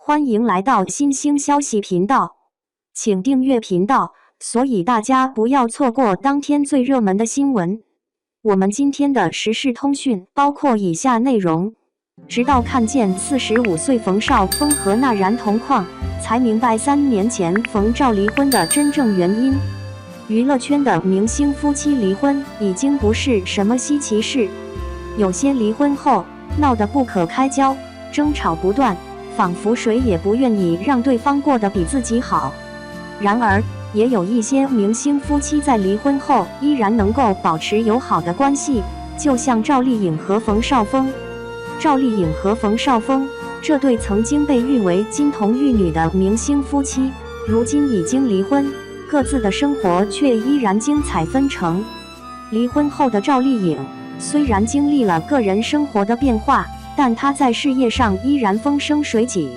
欢迎来到新兴消息频道，请订阅频道，所以大家不要错过当天最热门的新闻。我们今天的时事通讯包括以下内容：直到看见45岁冯绍峰和纳然同框，才明白3年前冯赵离婚的真正原因。娱乐圈的明星夫妻离婚已经不是什么稀奇事，有些离婚后闹得不可开交，争吵不断，仿佛谁也不愿意让对方过得比自己好。然而，也有一些明星夫妻在离婚后依然能够保持友好的关系，就像赵丽颖和冯绍峰。赵丽颖和冯绍峰这对曾经被誉为金童玉女的明星夫妻，如今已经离婚，各自的生活却依然精彩纷呈。离婚后的赵丽颖虽然经历了个人生活的变化，但她在事业上依然风生水起。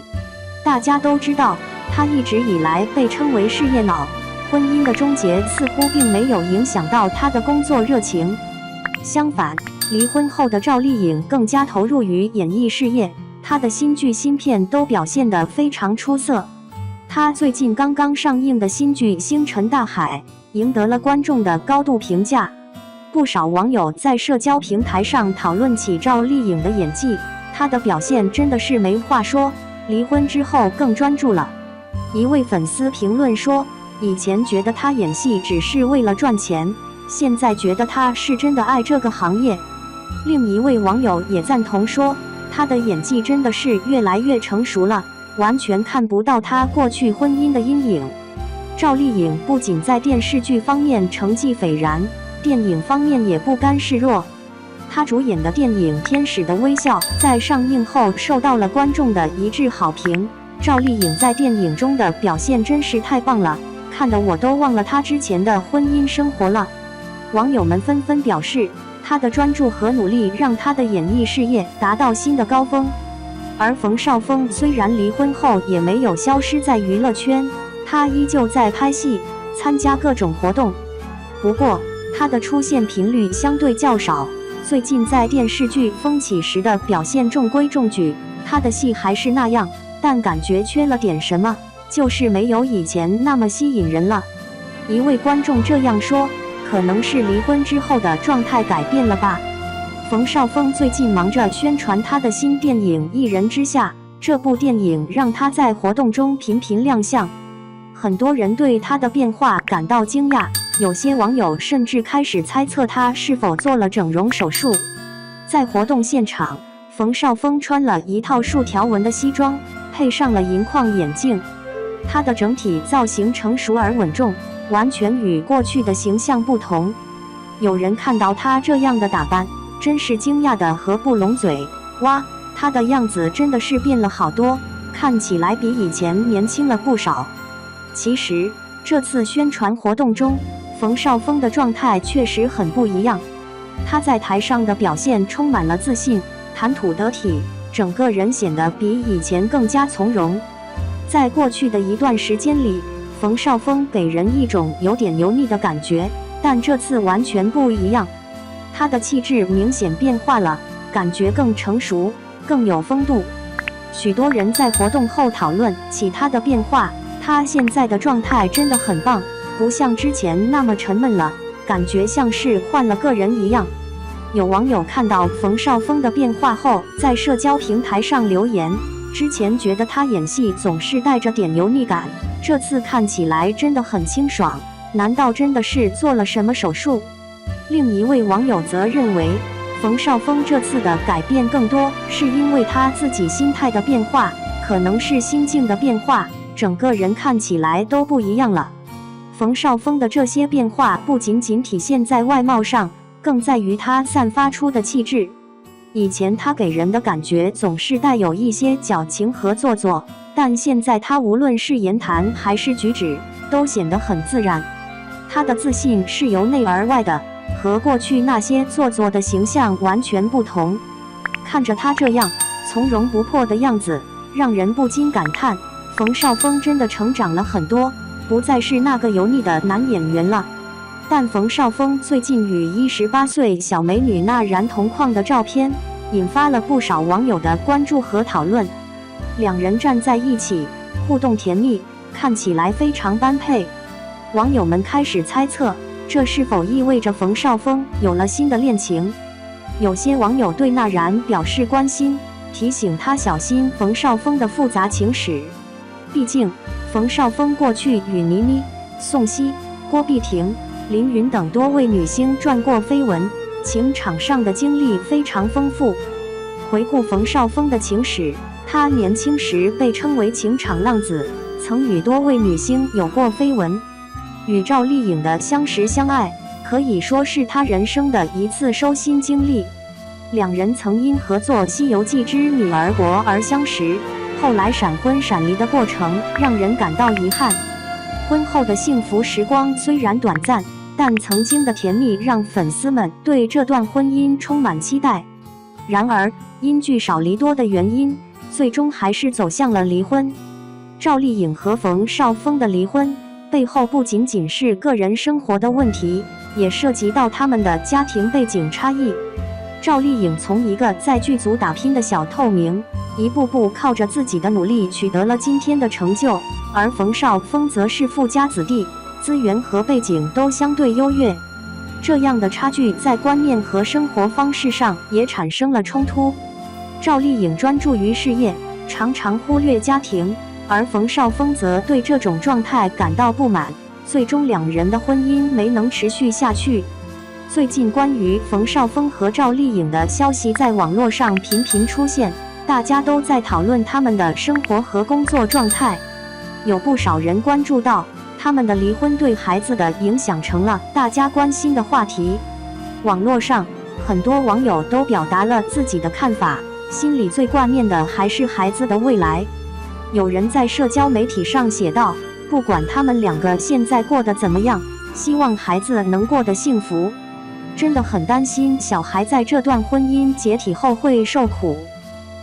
大家都知道，她一直以来被称为事业脑，婚姻的终结似乎并没有影响到她的工作热情。相反，离婚后的赵丽颖更加投入于演艺事业，她的新剧新片都表现得非常出色。她最近刚刚上映的新剧《星辰大海》赢得了观众的高度评价。不少网友在社交平台上讨论起赵丽颖的演技，她的表现真的是没话说，离婚之后更专注了。一位粉丝评论说，以前觉得她演戏只是为了赚钱，现在觉得她是真的爱这个行业。另一位网友也赞同说，她的演技真的是越来越成熟了，完全看不到她过去婚姻的阴影。赵丽颖不仅在电视剧方面成绩斐然，电影方面也不甘示弱。她主演的电影《天使的微笑》在上映后受到了观众的一致好评。赵丽颖在电影中的表现真是太棒了，看得我都忘了她之前的婚姻生活了。网友们纷纷表示，她的专注和努力让她的演艺事业达到新的高峰。而冯绍峰虽然离婚后也没有消失在娱乐圈，他依旧在拍戏，参加各种活动。不过，他的出现频率相对较少，最近在电视剧《风起时》的表现中规中矩，他的戏还是那样，但感觉缺了点什么，就是没有以前那么吸引人了。一位观众这样说，可能是离婚之后的状态改变了吧。冯绍峰最近忙着宣传他的新电影《一人之下》，这部电影让他在活动中频频亮相，很多人对他的变化感到惊讶，有些网友甚至开始猜测他是否做了整容手术。在活动现场，冯绍峰穿了一套竖条纹的西装，配上了银框眼镜，他的整体造型成熟而稳重，完全与过去的形象不同。有人看到他这样的打扮，真是惊讶的合不拢嘴，哇，他的样子真的是变了好多，看起来比以前年轻了不少。其实，这次宣传活动中，冯绍峰的状态确实很不一样。他在台上的表现充满了自信，谈吐得体，整个人显得比以前更加从容。在过去的一段时间里，冯绍峰给人一种有点油腻的感觉，但这次完全不一样。他的气质明显变化了，感觉更成熟，更有风度。许多人在活动后讨论起他的变化，他现在的状态真的很棒，不像之前那么沉闷了，感觉像是换了个人一样。有网友看到冯绍峰的变化后，在社交平台上留言，之前觉得他演戏总是带着点油腻感，这次看起来真的很清爽，难道真的是做了什么手术？另一位网友则认为，冯绍峰这次的改变更多是因为他自己心态的变化，可能是心境的变化，整个人看起来都不一样了。冯绍峰的这些变化不仅仅体现在外貌上，更在于他散发出的气质。以前他给人的感觉总是带有一些矫情和做作，但现在他无论是言谈还是举止，都显得很自然。他的自信是由内而外的，和过去那些做作的形象完全不同。看着他这样从容不迫的样子，让人不禁感叹，冯绍峰真的成长了很多，不再是那个油腻的男演员了。但冯绍峰最近与18岁小美女纳然同框的照片，引发了不少网友的关注和讨论。两人站在一起，互动甜蜜，看起来非常般配。网友们开始猜测，这是否意味着冯绍峰有了新的恋情？有些网友对纳然表示关心，提醒他小心冯绍峰的复杂情史。毕竟，冯绍峰过去与倪妮、宋茜、郭碧婷、林云等多位女星传过绯闻，情场上的经历非常丰富。回顾冯绍峰的情史，他年轻时被称为情场浪子，曾与多位女星有过绯闻。与赵丽颖的相识相爱，可以说是他人生的一次收心经历。两人曾因合作《西游记之女儿国》而相识，后来闪婚闪离的过程让人感到遗憾。婚后的幸福时光虽然短暂，但曾经的甜蜜让粉丝们对这段婚姻充满期待。然而，因聚少离多的原因，最终还是走向了离婚。赵丽颖和冯绍峰的离婚背后不仅仅是个人生活的问题，也涉及到他们的家庭背景差异。赵丽颖从一个在剧组打拼的小透明，一步步靠着自己的努力取得了今天的成就，而冯绍峰则是富家子弟，资源和背景都相对优越。这样的差距在观念和生活方式上也产生了冲突。赵丽颖专注于事业，常常忽略家庭，而冯绍峰则对这种状态感到不满，最终两人的婚姻没能持续下去。最近关于冯绍峰和赵丽颖的消息在网络上频频出现，大家都在讨论他们的生活和工作状态。有不少人关注到他们的离婚对孩子的影响成了大家关心的话题。网络上很多网友都表达了自己的看法，心里最挂念的还是孩子的未来。有人在社交媒体上写道，不管他们两个现在过得怎么样，希望孩子能过得幸福。真的很担心小孩在这段婚姻解体后会受苦。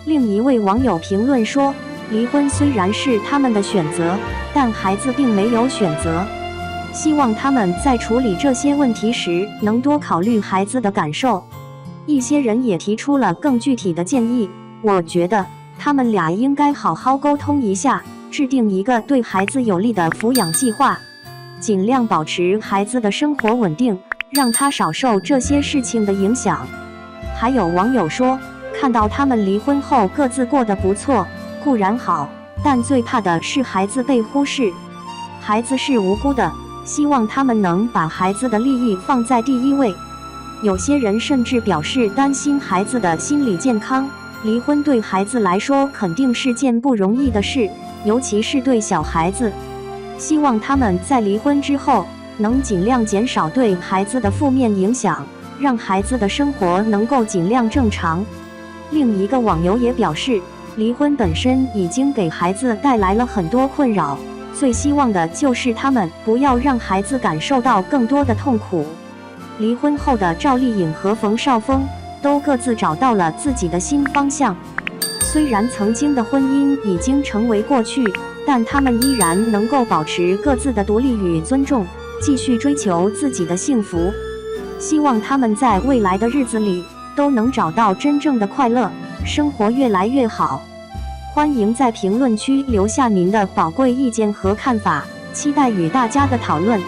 另一位网友评论说，离婚虽然是他们的选择，但孩子并没有选择。希望他们在处理这些问题时能多考虑孩子的感受。一些人也提出了更具体的建议，我觉得他们俩应该好好沟通一下，制定一个对孩子有利的抚养计划，尽量保持孩子的生活稳定，让他少受这些事情的影响。还有网友说，看到他们离婚后各自过得不错，固然好，但最怕的是孩子被忽视。孩子是无辜的，希望他们能把孩子的利益放在第一位。有些人甚至表示担心孩子的心理健康，离婚对孩子来说肯定是件不容易的事，尤其是对小孩子。希望他们在离婚之后能尽量减少对孩子的负面影响，让孩子的生活能够尽量正常。另一个网友也表示，离婚本身已经给孩子带来了很多困扰，最希望的就是他们不要让孩子感受到更多的痛苦。离婚后的赵丽颖和冯绍峰都各自找到了自己的新方向。虽然曾经的婚姻已经成为过去，但他们依然能够保持各自的独立与尊重，继续追求自己的幸福。希望他们在未来的日子里都能找到真正的快乐，生活越来越好。欢迎在评论区留下您的宝贵意见和看法，期待与大家的讨论。